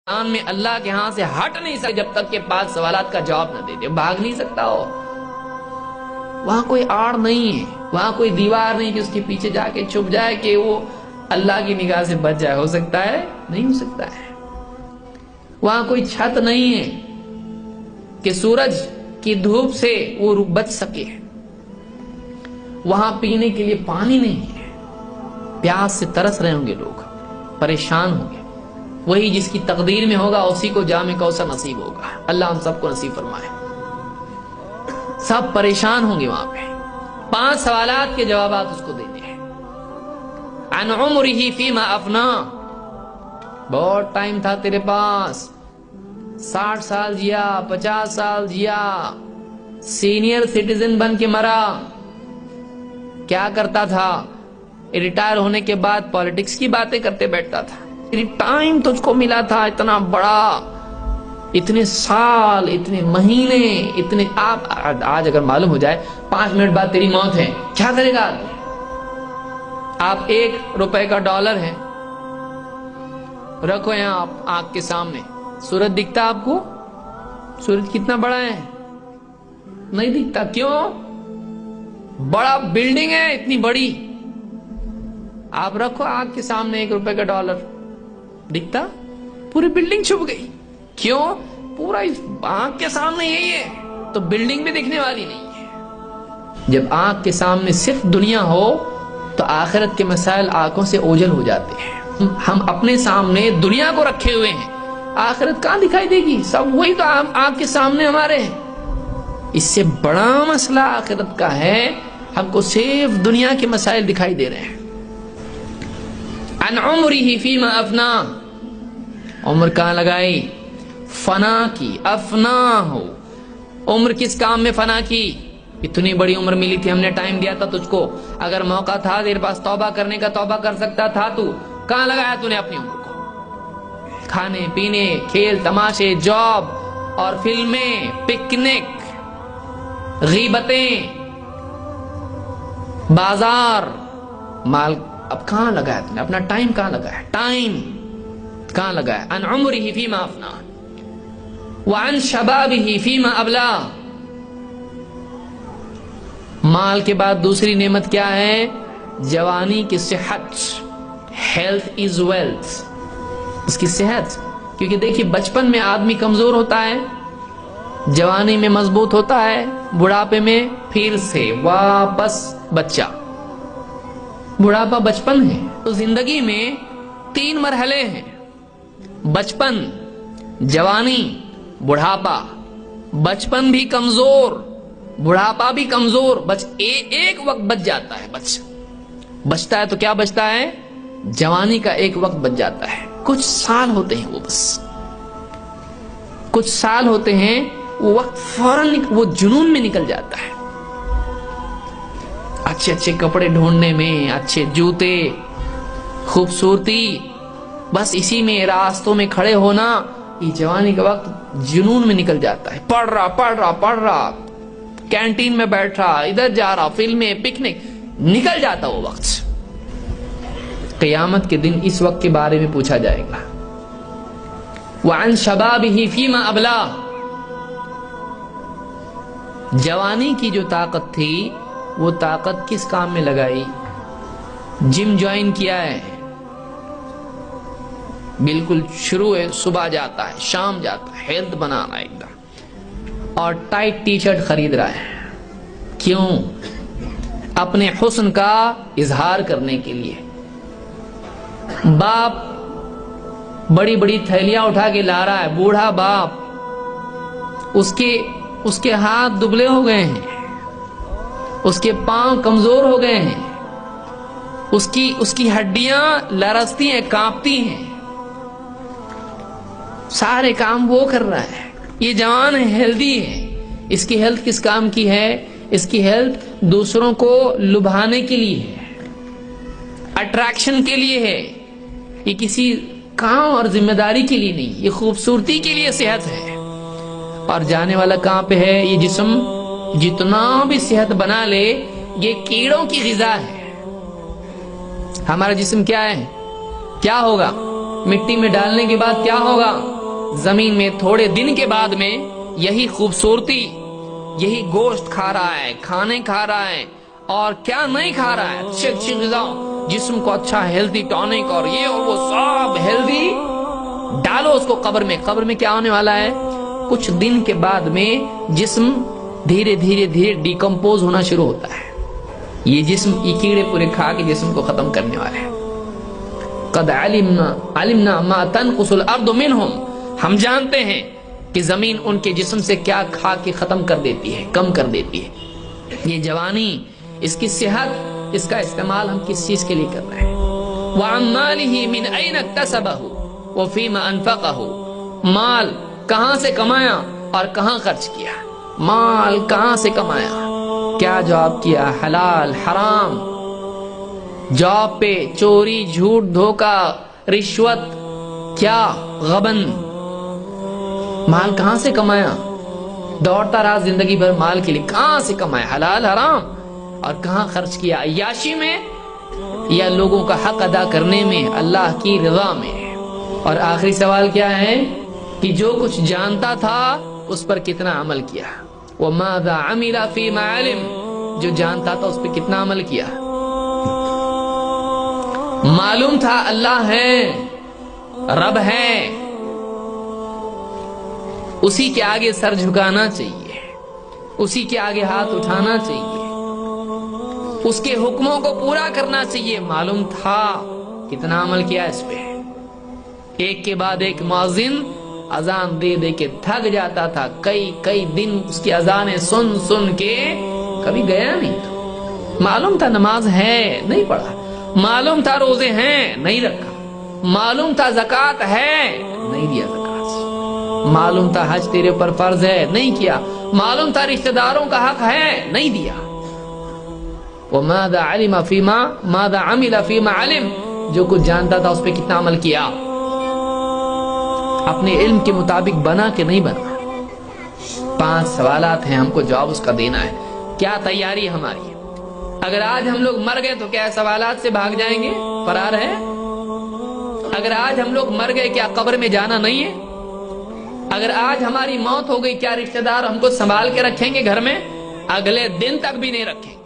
میں اللہ کے ہاں سے ہٹ نہیں سکتے جب تک کہ 5 سوالات کا جواب نہ دے دے. بھاگ نہیں سکتا ہو. وہاں کوئی آڑ نہیں ہے, وہاں کوئی دیوار نہیں کہ اس کے پیچھے جا کے چھپ جائے کہ وہ اللہ کی نگاہ سے بچ جائے. ہو سکتا ہے؟ نہیں ہو سکتا ہے. وہاں کوئی چھت نہیں ہے کہ سورج کی دھوپ سے وہ بچ سکے. وہاں پینے کے لیے پانی نہیں ہے. پیاس سے ترس رہے ہوں گے لوگ, پریشان ہوں گے. وہی جس کی تقدیر میں ہوگا اسی کو جام کوثر نصیب ہوگا. اللہ ہم سب کو نصیب فرمائے. سب پریشان ہوں گے وہاں پہ. 5 سوالات کے جوابات اس کو دینے ہیں. عن عمرہ فیما افنا, بہت ٹائم تھا تیرے پاس, 60 سال جیا, 50 سال جیا, سینئر سٹیزن بن کے مرا. کیا کرتا تھا؟ ریٹائر ہونے کے بعد پالیٹکس کی باتیں کرتے بیٹھتا تھا. ٹائم تجھ کو ملا تھا اتنا بڑا, اتنے سال, اتنے مہینے, اتنے. آپ آج اگر معلوم ہو جائے 5 منٹ بعد تیری موت ہے, کیا کرے گا آدمی؟ آپ 1 روپے کا ڈالر ہے, رکھو یہاں آپ آنکھ کے سامنے. سورج دکھتا آپ کو؟ سورج کتنا بڑا ہے؟ نہیں دکھتا. کیوں؟ بڑا بلڈنگ ہے اتنی بڑی. آپ رکھو آنکھ کے سامنے 1 روپے کا ڈالر, دکھتا؟ پوری بلڈنگ چھپ گئی. کیوں؟ پورا آنکھ کے سامنے یہی ہے, تو بلڈنگ بھی دکھنے والی نہیں ہے. جب آنکھ کے سامنے صرف دنیا ہو تو آخرت کے مسائل آنکھوں سے اوجھل ہو جاتے ہیں. ہم اپنے سامنے دنیا کو رکھے ہوئے ہیں, آخرت کہاں دکھائی دے گی؟ سب وہی تو آنکھ کے سامنے ہمارے ہیں. اس سے بڑا مسئلہ آخرت کا ہے, ہم کو صرف دنیا کے مسائل دکھائی دے رہے ہیں. عن عمرہ فیما افنا, عمر کہاں لگائی؟ فنا کی. افنا ہو, عمر کس کام میں فنا کی؟ اتنی بڑی عمر ملی تھی, ہم نے ٹائم دیا تھا تجھ کو. اگر موقع تھا تیرے پاس توبہ کرنے کا, توبہ کر سکتا تھا. تو کہاں لگایا تو نے اپنی عمر کو؟ کھانے پینے, کھیل تماشے, جاب اور فلمیں, پکنک, غیبتیں, بازار, مال. اب کہاں لگایا تم نے اپنا ٹائم؟ کہاں لگایا ٹائم؟ کہاں لگایا؟ عن عمرہ فیما افنا وعن شبابہ فیما ابلا. مال کے بعد دوسری نعمت کیا ہے؟ جوانی کی صحت. Health is wealth. اس کی صحت. کیونکہ دیکھیے بچپن میں آدمی کمزور ہوتا ہے, جوانی میں مضبوط ہوتا ہے, بڑھاپے میں پھر سے واپس بچہ. بڑھاپا بچپن ہے. تو زندگی میں 3 مرحلے ہیں: بچپن, جوانی, بڑھاپا. بچپن بھی کمزور, بڑھاپا بھی کمزور. ایک وقت بچ جاتا ہے. بچتا ہے تو کیا بچتا ہے؟ جوانی کا ایک وقت بچ جاتا ہے. کچھ سال ہوتے ہیں, وہ بس کچھ سال ہوتے ہیں, وہ وقت فوراً وہ جنون میں نکل جاتا ہے. اچھے اچھے کپڑے ڈھونڈنے میں, اچھے جوتے, خوبصورتی, بس اسی میں راستوں میں کھڑے ہونا. یہ جوانی کا وقت جنون میں نکل جاتا ہے. پڑھ رہا, کینٹین میں بیٹھ رہا, ادھر جا رہا, فلمیں, پکنک, نکل جاتا وہ وقت. قیامت کے دن اس وقت کے بارے میں پوچھا جائے گا. وعن شبابہ فیما ابلا. جوانی کی جو طاقت تھی وہ طاقت کس کام میں لگائی؟ جم جوائن کیا ہے, بالکل شروع ہے, صبح جاتا ہے, شام جاتا ہے, ہیلتھ بنا رہا ہے ایک دم, اور ٹائٹ ٹی شرٹ خرید رہا ہے. کیوں؟ اپنے حسن کا اظہار کرنے کے لیے. باپ بڑی بڑی تھیلیاں اٹھا کے لا رہا ہے, بوڑھا باپ, اس کے ہاتھ دبلے ہو گئے ہیں, اس کے پاؤں کمزور ہو گئے ہیں, اس کی ہڈیاں لرزتی ہیں, کانپتی ہیں. سارے کام وہ کر رہا ہے. یہ جوان ہے, ہیلدی ہے. اس کی ہیلتھ کس کام کی ہے؟ اس کی ہیلتھ دوسروں کو لبھانے کے لیے ہے, اٹریکشن کے لیے ہے. یہ کسی کام اور ذمہ داری کے لیے نہیں, یہ خوبصورتی کے لیے صحت ہے. اور جانے والا کہاں پہ ہے؟ یہ جسم جتنا بھی صحت بنا لے, یہ کیڑوں کی غذا ہے. ہمارا جسم کیا ہے؟ کیا ہوگا؟ مٹی میں ڈالنے کے بعد کیا ہوگا؟ زمین میں تھوڑے دن کے بعد میں یہی خوبصورتی، یہی گوشت کھا رہا ہے، کھانے کھا رہا ہے، اور کیا نہیں کھا رہا ہے، اچھی اچھی غذا، جسم کو اچھا ہیلدی ٹونک اور یہ اور وہ سب ہیلدی، ڈالو اس کو قبر میں۔ قبر میں کیا ہونے والا ہے؟ کچھ دن کے بعد میں جسم دھیرے دھیرے دھیرے ڈیکمپوز ہونا شروع ہوتا ہے۔ یہ جسم یہ کیڑے پورے کھا کے جسم کو ختم کرنے والے ہیں۔ قد علمنا ما تنقص الارض منهم، ہم جانتے ہیں کہ زمین ان کے جسم سے کیا کھا کے ختم کر دیتی ہے، کم کر دیتی ہے۔ یہ جوانی، اس کی صحت، اس کا استعمال ہم کس چیز کے لیے کر رہے ہیں؟ وَعَن مَالِهِ مِنْ أَيْنَ اكْتَسَبَهُ وَفِيمَ أَنفَقَهُ، مال کہاں سے کمایا اور کہاں خرچ کیا؟ مال کہاں سے کمایا، کیا جاب کیا، حلال حرام، جاب پہ چوری جھوٹ دھوکہ رشوت، کیا غبن، مال کہاں سے کمایا؟ دوڑتا رہا زندگی بھر مال کے لیے، کہاں سے کمایا، حلال حرام، اور کہاں خرچ کیا؟ عیاشی میں یا لوگوں کا حق ادا کرنے میں، اللہ کی رضا میں؟ اور آخری سوال کیا ہے کہ جو کچھ جانتا تھا اس پر کتنا عمل کیا؟ وَمَاذَا عَمِلَ فِي مَا عَلِمَ، جو جانتا تھا اس پہ کتنا عمل کیا؟ معلوم تھا اللہ ہے، رب ہے، اسی کے آگے سر جھکانا چاہیے، اسی کے آگے ہاتھ اٹھانا چاہیے، اس کے حکموں کو پورا کرنا چاہیے۔ معلوم تھا، کتنا عمل کیا اس پہ؟ ایک کے بعد ایک مؤذن اذان دے دے کے تھک جاتا تھا، کئی دن اس کی اذانیں سن سن کے کبھی گیا نہیں تھا۔ معلوم تھا نماز ہے، نہیں پڑھا، معلوم تھا روزے ہیں، نہیں رکھا، معلوم تھا زکوٰۃ ہے، نہیں دیا زکوٰۃ، معلوم تھا حج تیرے پر فرض ہے، نہیں کیا، معلوم تھا رشتہ داروں کا حق ہے، نہیں دیا۔ وَمَاذَا عَمِلَ فِي مَا عَلِمَ، جو کچھ جانتا تھا اس پہ کتنا عمل کیا؟ اپنے علم کے مطابق بنا کہ نہیں بنا؟ 5 سوالات ہیں، ہم کو جواب اس کا دینا ہے۔ کیا تیاری ہماری؟ اگر آج ہم لوگ مر گئے تو کیا سوالات سے بھاگ جائیں گے، فرار ہے؟ اگر آج ہم لوگ مر گئے کیا قبر میں جانا نہیں ہے؟ اگر آج ہماری موت ہو گئی کیا رشتہ دار ہم کو سنبھال کے رکھیں گے گھر میں؟ اگلے دن تک بھی نہیں رکھیں گے۔